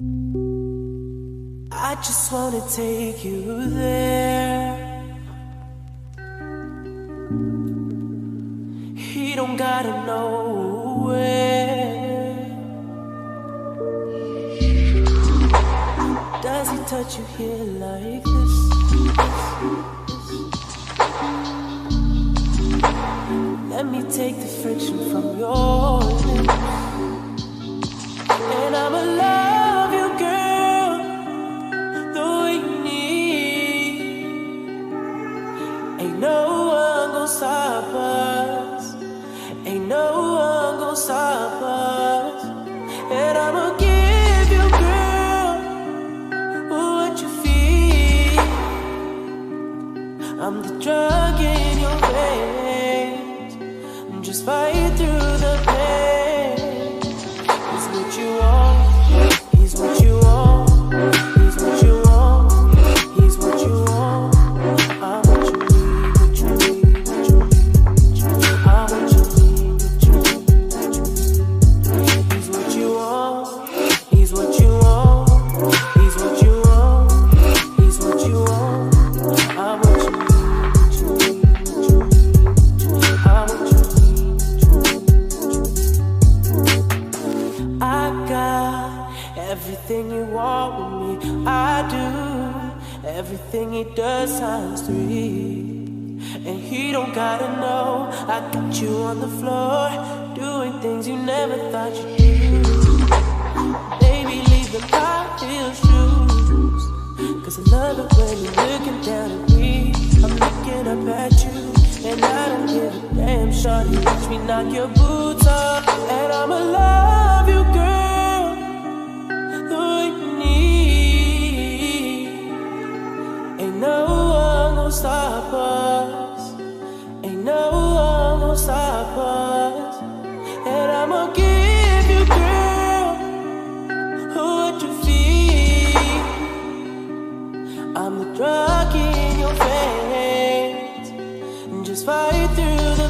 I just wanna take you there. He don't gotta know where. Does he touch you here like this? Let me take the friction from your lips. And I'ma love you, girl, the way you need. Ain't no one gon' stop us. Ain't no one gon' stop us. And I'ma give you, girl, what you feel. I'm the drug in your veins. Just fight through the pain. It's what you want. He's what you want. He's what you want. He's what you want. I'm what you need. What you need. What you need. I'm what you need. What you need. He's what you want. He's what you want. He's what you want. He's what you want. I'm what you need. What you need. What you need. I'm what you need. I got everything you want with me. I do everything he does times 3. And he don't gotta know. I got you on the floor, doing things you never thought you'd do. Baby, leave the high heel shoes, 'cause I love it when you're looking down at me. I'm looking up at you, and I don't give a damn. Shawty, watch me knock your boots off. And I'ma love you, girl, the way you need. Ain't no one gon' stop us. Ain't no one gon' stop us. And I'ma give you, girl, what you feel. I'm the drug in your veins. Just fight through the